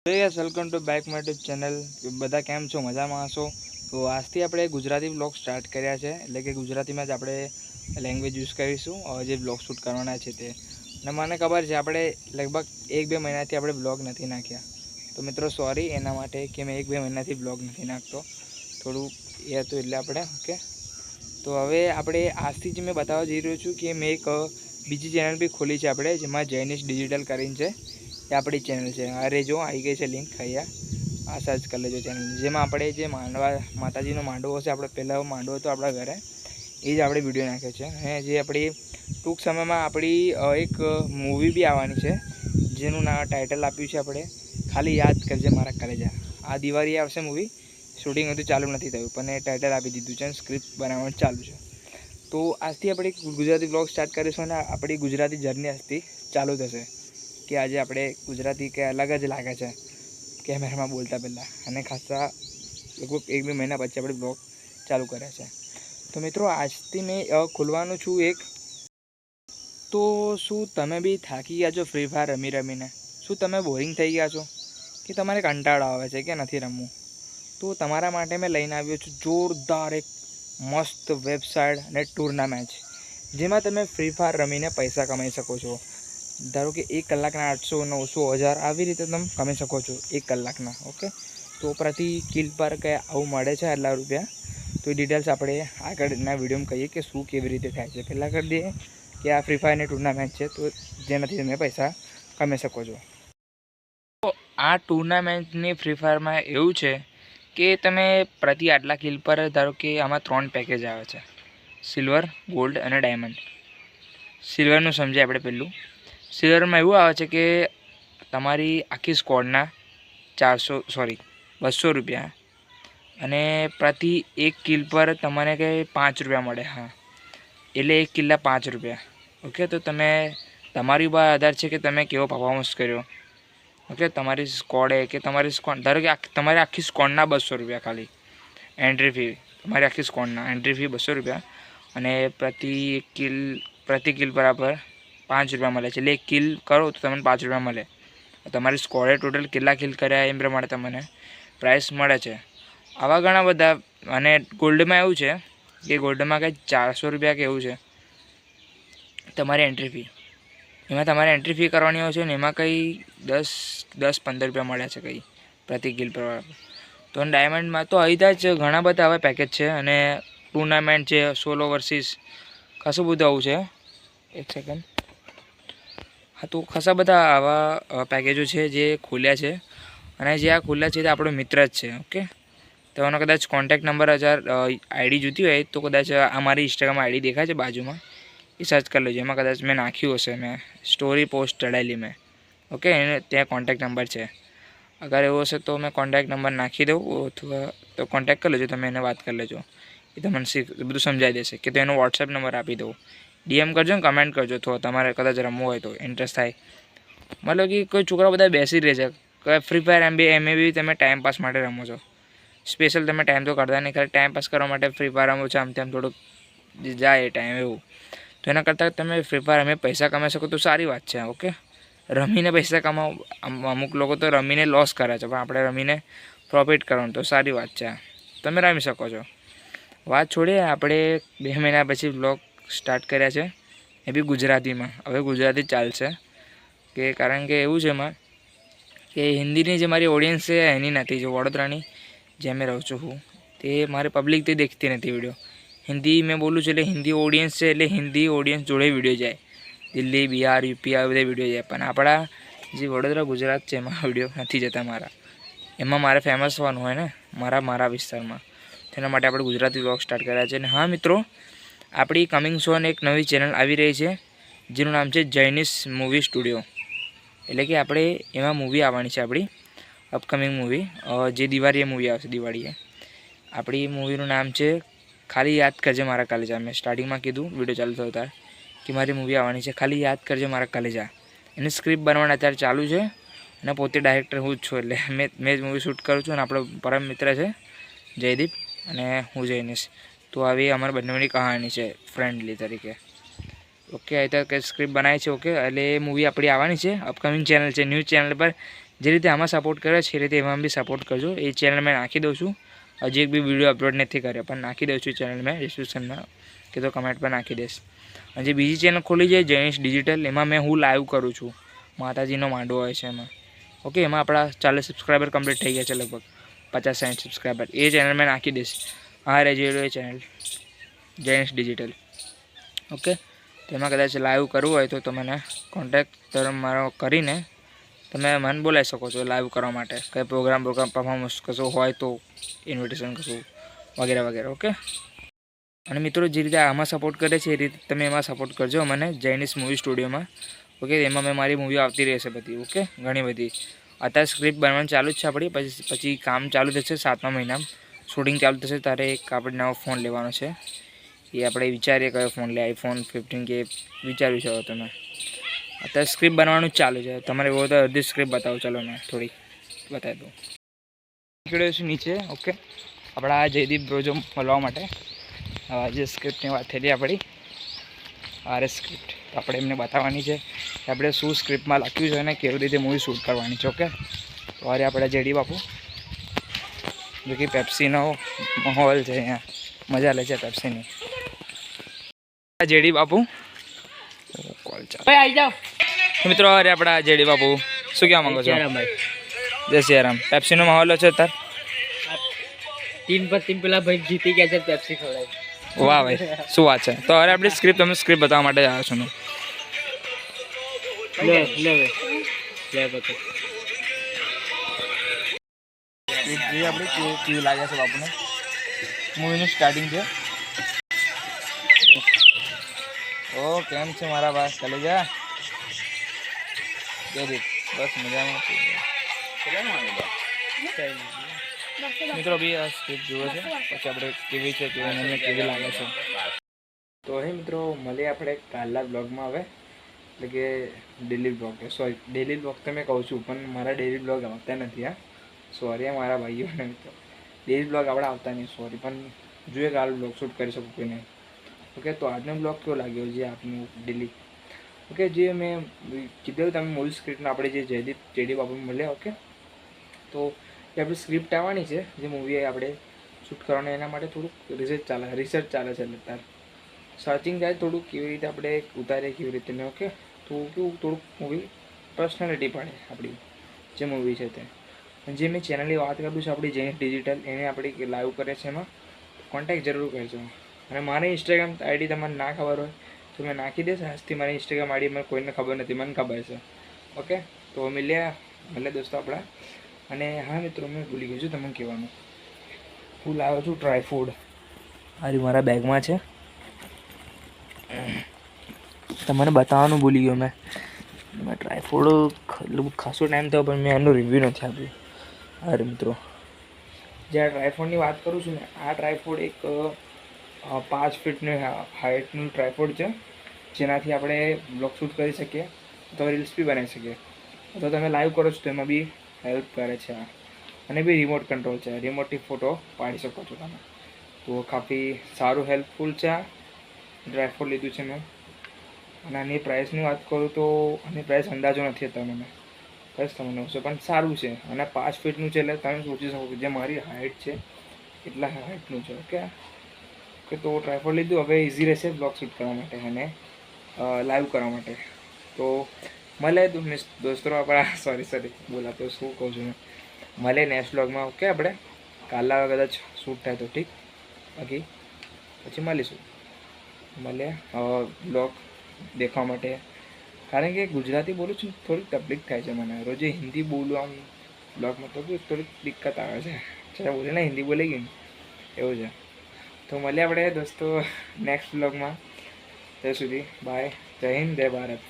તો yes welcome to back my YouTube channel. બધા કેમ છો? મજામાં હશો? તો આજથી આપણે ગુજરાતી બ્લોગ સ્ટાર્ટ કર્યા છે, એટલે કે ગુજરાતીમાં જ આપણે લેંગ્વેજ યુઝ કરીશું જે બ્લોગ શૂટ કરવાના છે તે. અને મને ખબર છે આપણે લગભગ 1-2 મહિનાથી આપણે બ્લોગ નથી નાખ્યા. તો મિત્રો સોરી એના માટે કે મેં 1-2 મહિનાથી બ્લોગ નથી નાખતો, થોડું એ હતું એટલે આપણે ઓકે. તો હવે આપણે આજથી જ મેં બતાવવા જઈ રહ્યો છું કે મેં એક બીજી ચેનલ બી ખોલી છે આપણે, જેમાં જૈનિશ ડિજિટલ કરીને છે. એ આપણી ચેનલ છે. અરે જો આવી ગઈ છે લિંક અહીંયા, આ સર્ચ કરી લેજો ચેનલ. જેમાં આપણે જે માતાજીનો માંડવો છે, આપણે પહેલાં માંડવો હતો આપણા ઘરે, એ જ આપણે વિડીયો નાખ્યો છે. અને જે આપણી ટૂંક સમયમાં આપણી એક મૂવી બી આવવાની છે, જેનું ટાઇટલ આપ્યું છે આપણે ખાલી યાદ કરજે મારા કલેજા. આ દિવાળી આવશે મૂવી. શૂટિંગ હજુ ચાલુ નથી થયું, પણ એ ટાઇટલ આપી દીધું છે અને સ્ક્રિપ્ટ બનાવવાનું ચાલુ છે. તો આજથી આપણે ગુજરાતી બ્લોગ સ્ટાર્ટ કરીશું અને આપણી ગુજરાતી જર્ની આજથી ચાલુ થશે. કે આજે આપણે ગુજરાતી કે અલગ જ લાગે છે કેમેરામાં બોલતા પહેલાં, અને ખાસા લગભગ 1-2 મહિના પછી આપણે બ્લોગ ચાલુ કર્યા છે. તો મિત્રો આજથી મેં ખોલવાનું છું એક. તો શું તમે બી થાકી ગયા છો ફ્રી ફાયર રમી રમીને? શું તમે બોરિંગ થઈ ગયા છો કે તમારે કંટાળો આવે છે કે નથી રમવું? તો તમારા માટે મેં લઈને આવ્યો છું જોરદાર એક મસ્ત વેબસાઇટ અને ટુર્નામેન્ટ, જેમાં તમે ફ્રી ફાયર રમીને પૈસા કમાઈ શકો છો. ધારો કે 1 કલાકના 800, 900, 1000 આવી રીતે તમે કમાઈ શકો છો 1 કલાકના. ઓકે, તો પ્રતિ કિલ પર કે આવું મળે છે આટલા રૂપિયા. તો એ ડિટેલ્સ આપણે આગળના વિડીયોમાં કહીએ કે શું કેવી રીતે થાય છે. પહેલાં કરી દઈએ કે આ ફ્રી ફાયરની ટુર્નામેન્ટ છે, તો જેનાથી તમે પૈસા કમાઈ શકો છો. તો આ ટુર્નામેન્ટની ફ્રી ફાયરમાં એવું છે કે તમે પ્રતિ આટલા કિલ પર, ધારો કે આમાં 3 પેકેજ આવે છે: સિલ્વર, ગોલ્ડ અને ડાયમંડ. સિલ્વરનું સમજીએ આપણે પહેલું. સિલ્વરમાં એવું આવે છે કે તમારી આખી સ્કોડના 200 રૂપિયા, અને પ્રતિ 1 કિલ પર તમને કે 5 રૂપિયા મળે. હા, એટલે 1 કિલના 5 રૂપિયા. ઓકે, તો તમે તમારી ઉપર આધાર છે કે તમે કેવો પરફોર્મન્સ કર્યો. ઓકે, તમારી સ્કોડે કે તમારી સ્કોડ, ધારો કે તમારી આખી સ્કોડના 200 રૂપિયા ખાલી એન્ટ્રી ફી. તમારી આખી સ્કોડના એન્ટ્રી ફી 200 રૂપિયા, અને પ્રતિ કિલ બરાબર 5 રૂપિયા મળે છે. એટલે 1 કિલ કરો તો તમને 5 રૂપિયા મળે. તમારી સ્કોડે ટોટલ કેટલા કિલ કર્યા એમ પ્રમાણે તમને પ્રાઇસ મળે છે. આવા ઘણા બધા. અને ગોલ્ડમાં એવું છે કે ગોલ્ડમાં કંઈ 400 રૂપિયા કે એવું છે તમારી એન્ટ્રી ફી. એમાં તમારે એન્ટ્રી ફી કરવાની હોય છે ને એમાં કંઈ 10-15 રૂપિયા મળ્યા છે કંઈ પ્રતિ કિલ પર. તો ડાયમંડમાં તો અહીંથી જ ઘણા બધા આવા પેકેજ છે, અને ટુર્નામેન્ટ છે, સોલો વર્સિસ, ખાસું બધું આવું છે. એક સેકન્ડ. હા, તો ખાસા બધા આવા પેકેજો છે જે ખોલ્યા છે, અને જે આ ખોલ્યા છે તે આપણો મિત્ર જ છે. ઓકે, તો એનો કદાચ કોન્ટેક્ટ નંબર આઈડી જોઈતી હોય તો કદાચ આ મારી ઇન્સ્ટાગ્રામ આઈડી દેખાય છે બાજુમાં, એ સર્ચ કરી લેજો. એમાં કદાચ મેં નાખ્યું હશે, મેં સ્ટોરી પોસ્ટ ચડાવેલી મેં. ઓકે, એને ત્યાં કોન્ટેક્ટ નંબર છે. અગર એવું હશે તો મેં કોન્ટેક્ટ નંબર નાખી દઉં, અથવા તો કોન્ટેક્ટ કરી લેજો, તમે એને વાત કરી લેજો. એ તમને બધું સમજાવી દેશે. કે તો એનો વોટ્સએપ નંબર આપી દઉં, ડીએમ કરજો ને કમેન્ટ કરજો. તો તમારે કદાચ રમવું હોય તો ઇન્ટરેસ્ટ થાય. મતલબ કે કોઈ છોકરા બધા બેસી રહે છે ફ્રી ફાયર, એમ બી તમે ટાઈમ પાસ માટે રમો છો. સ્પેશિયલ તમે ટાઈમ તો કરતા નહીં, ખાલી ટાઈમ પાસ કરવા માટે ફ્રી ફાયર રમો છો, આમ તેમ થોડુંક જાય એ ટાઈમ એવું. તો એના કરતાં તમે ફ્રી ફાયર રમીને પૈસા કમાઈ શકો તો સારી વાત છે. ઓકે, રમીને પૈસા કમાવો. અમુક લોકો તો રમીને લોસ કરે છે, પણ આપણે રમીને પ્રોફિટ કરવાનું તો સારી વાત છે. તમે રમી શકો છો. વાત છોડીએ, આપણે 2 મહિના પછી બ્લોગ સ્ટાર્ટ કર્યા છે, એ બી ગુજરાતીમાં. હવે ગુજરાતી ચાલશે, કે કારણ કે એવું છે એમાં કે હિન્દીની જે મારી ઓડિયન્સ છે એની નથી, જો વડોદરાની જ્યાં મેં રહું છું હું, તે મારી પબ્લિક તે દેખતી નથી વિડીયો. હિન્દી મેં બોલું છું એટલે હિન્દી ઓડિયન્સ છે, એટલે હિન્દી ઓડિયન્સ જોડે વિડીયો જાય. દિલ્હી, બિહાર, યુપી આ બધા વિડીયો જાય. પણ આપણા જે વડોદરા ગુજરાત છે એમાં વિડીયો નથી જતા મારા. એમાં મારે ફેમસ થવાનું હોય ને મારા વિસ્તારમાં. તેના માટે આપણે ગુજરાતી બ્લોગ સ્ટાર્ટ કર્યા છે. અને હા મિત્રો, આપણી કમિંગ સોન એક નવી ચેનલ આવી રહી છે, જેનું નામ છે જૈનિશ મૂવી સ્ટુડિયો. એટલે કે આપણે એમાં મૂવી આવવાની છે, આપણી અપકમિંગ મૂવી, જે દિવાળીએ મૂવી આવશે. દિવાળીએ આપણી મૂવીનું નામ છે ખાલી યાદ કરજે મારા કલેજા. મેં સ્ટાર્ટિંગમાં કીધું વિડીયો ચાલુ થયો ત્યારે કે મારી મૂવી આવવાની છે ખાલી યાદ કરજે મારા કલેજા. એની સ્ક્રિપ્ટ બનાવવાના અત્યારે ચાલુ છે, અને પોતે ડાયરેક્ટર હું જ છું. એટલે મેં જ મૂવી શૂટ કરું છું, અને આપણો પરમ મિત્ર છે જયદીપ, અને હું જૈનિશ. તો આવી અમારી બંનેની કહાની છે ફ્રેન્ડલી તરીકે. ઓકે, અહીં તો કંઈ સ્ક્રિપ્ટ બનાવી છે. ઓકે, એટલે એ મૂવી આપણી આવવાની છે, અપકમિંગ ચેનલ છે, ન્યૂઝ ચેનલ પર જે રીતે આમાં સપોર્ટ કરે છે એ રીતે એમાં બી સપોર્ટ કરજો. એ ચેનલ મેં નાખી દઉં છું. હજી એક બી વિડીયો અપલોડ નથી કર્યો પણ નાખી દઉં છું ચેનલ મેં ડિસ્ક્રિપ્શનમાં કે તો કમેન્ટ પર નાખી દઈશ. અને જે બીજી ચેનલ ખોલી છે જયેશ ડિજિટલ, એમાં મેં હું લાઈવ કરું છું. માતાજીનો માંડવો હોય છે એમાં. ઓકે, એમાં આપણા 40 સબસ્ક્રાઈબર કમ્પ્લીટ થઈ ગયા છે, લગભગ 50-60 સબસ્ક્રાઈબર. એ ચેનલ મેં નાખી દઈશ. હા રહેજો એ ચેનલ જયેશ ડિજિટલ. ઓકે, તેમાં કદાચ લાઈવ કરવું હોય તો મને કોન્ટેક્ટ મારો કરીને તમે મને બોલાવી શકો છો લાઈવ કરવા માટે. કંઈ પ્રોગ્રામ પરફોર્મન્સ કશું હોય તો ઇન્વિટેશન કશું વગેરે વગેરે. ઓકે, અને મિત્રો જે રીતે આમાં સપોર્ટ કરે છે એ રીતે તમે એમાં સપોર્ટ કરજો મને જૈનિશ મૂવી સ્ટુડિયોમાં. ઓકે, એમાં મેં મારી મૂવીઓ આવતી રહેશે બધી. ઓકે, ઘણી બધી. અત્યારે સ્ક્રિપ્ટ બનવાનું ચાલુ જ છે આપણી. પછી કામ ચાલુ થશે 7મા મહિનામાં. શૂટિંગ ચાલુ થશે ત્યારે એક આપણે નવો ફોન લેવાનો છે. એ આપણે વિચારીએ કયો ફોન લે, iPhone 15 કે વિચાર્યું છે. હવે તમે અત્યારે સ્ક્રિપ્ટ બનાવવાનું જ ચાલુ છે. તમારે એવો તો અડધી સ્ક્રિપ્ટ બતાવો. ચાલો મેં થોડી બતાવી દઉં. નીકળ્યો છું નીચે. ઓકે, આપણા જયદીપ બ્રોજો મળવા માટે. જે સ્ક્રિપ્ટની વાત થઈ હતી આપણી RS સ્ક્રિપ્ટ, તો આપણે એમને બતાવવાની છે કે આપણે શું સ્ક્રિપ્ટમાં લખ્યું છે અને કેવી રીતે મૂવી શૂટ કરવાની છે. ઓકે, તો અરે આપણે જેડી બાપુ જો કે પેપ્સીનો માહોલ છે અહીંયા, મજા લે છે પેપ્સીની. જેડી બાપુ કોલ ચાલો આવી જાઓ મિત્રો. અરે આપણા જેડી બાપુ શું કહેવા માંગો છો? જય શ્રી રામ. પેપ્સીનો માહોલ છે અત્યારે. 3 પર 3 પેલા ભાઈ જીતી ગયા છે, પેપ્સી ખવડાવી. વાહ ભાઈ, શું વાત છે. તો હવે આપણી સ્ક્રિપ્ટ તમે સ્ક્રિપ્ટ બતાવવા માટે આવ્યો છો. આપણે કેવી લાગે છે બાપુને. મૂવીનું સ્ટાર્ટિંગ છે. ઓ કેમ છે મારા ભાઈ? ચાલે જા બસ મજામાં. મિત્રો બી આ સ્ક્રિપ્ટ જુએ છે, પછી આપણે કેવી છે કેવી લાગે છે. તો હે મિત્રો, મળીએ આપણે કાલના બ્લોગમાં. હવે એટલે કે daily blog, sorry daily blog તો મેં કહું છું પણ મારા ડેલી બ્લોગ આવતા નથી. હા, સોરી મારા ભાઈઓને. મિત્રો ડેલી બ્લોગ આપણે આવતા નહીં, સોરી. પણ જોઈએ કાલ બ્લોગ શૂટ કરી શકું કે નહીં. ઓકે, તો આજનો બ્લોગ કેવો લાગ્યો જે આપનું ડેલી. ઓકે, જે મેં કીધું તમે મૂવી સ્ક્રિપ્ટમાં આપણે જે જેડી બાપુ મળ્યા. ઓકે, તો એ આપણી સ્ક્રિપ્ટ આવવાની છે જે મૂવી આપણે શૂટ કરવાનું. એના માટે થોડુંક રિસર્ચ ચાલે છે. અત્યારે સર્ચિંગ થાય થોડુંક કેવી રીતે આપણે ઉતારીએ, કેવી રીતે ને. ઓકે, તો કેવું થોડુંક મૂવી પર્સનાલિટી પડે આપણી જે મૂવી છે તે. જે મેં ચેનલની વાત કરું છું આપણી જયેશ ડિજિટલ, એને આપણી લાઈવ કરે છે. એમાં કોન્ટેક્ટ જરૂર કરજો. અને મારી ઇન્સ્ટાગ્રામ આઈડી તમને ના ખબર હોય તો મેં નાખી દઈશ. આજથી મારી ઇન્સ્ટાગ્રામ આઈડી મને કોઈને ખબર નથી, મને ખબર છે. ઓકે, તો મળે દોસ્તો આપણા. અને હા મિત્રો, મેં ભૂલી ગયો છું તમને કહેવાનું. હું લાવ્યો છું ટ્રાયફૂડ. હારી મારા બેગમાં છે. તમને બતાવવાનું ભૂલી ગયો મેં ટ્રાયફૂડ. ખાસો ટાઈમ થયો પણ મેં એનું રિવ્યૂ નથી આપ્યું. અરે મિત્રો, જે આ ટ્રાયફોડની વાત કરું છું ને, આ ટ્રાયફોડ એક 5 ફીટની હાઇટનું ટ્રાયફોડ છે, જેનાથી આપણે બ્લોગ શૂટ કરી શકીએ અથવા રીલ્સ બી બનાવી શકીએ. અથવા તમે લાઈવ કરો છો તો એમાં બી હેલ્પ કરે છે આ. અને બી રિમોટ કંટ્રોલ છે, રિમોટથી ફોટો પાડી શકો છો તમે. તો કાફી સારું હેલ્પફુલ છે આ ટ્રાયફોડ લીધું છે મેં. અને આની પ્રાઇસની વાત કરું તો આની પ્રાઇસ અંદાજો નથી હતા મને, કહીશ તમને હશે, પણ સારું છે. અને 5 ફીટનું છે એટલે તમે સોચી શકો કે જે મારી હાઇટ છે એટલા હાઇટનું છે. ઓકે, તો ટ્રાયફોડ લીધું. હવે ઇઝી રહેશે બ્લોગ શૂટ કરવા માટે અને લાઈવ કરવા માટે. તો મળે દોસ્તો આપણા સોરી બોલાતો શું કહું છું મેં. મળે નેક્સ્ટ બ્લોગમાં. ઓકે, આપણે કાલના કદાચ શૂટ થાય તો ઠીક, બાકી પછી મળીશું. મળે બ્લોગ દેખવા માટે. કારણ કે ગુજરાતી બોલું છું થોડીક તકલીફ થાય છે મને. રોજે હિન્દી બોલું આમ બ્લોગમાં તો થોડીક દિક્કત આવે છે. ચાલો બોલે ને હિન્દી બોલી ગઈ એવું છે. તો મળીએ આપણે દોસ્તો નેક્સ્ટ બ્લોગમાં. ત્યાં સુધી બાય. જય હિન્દ, જય ભારત.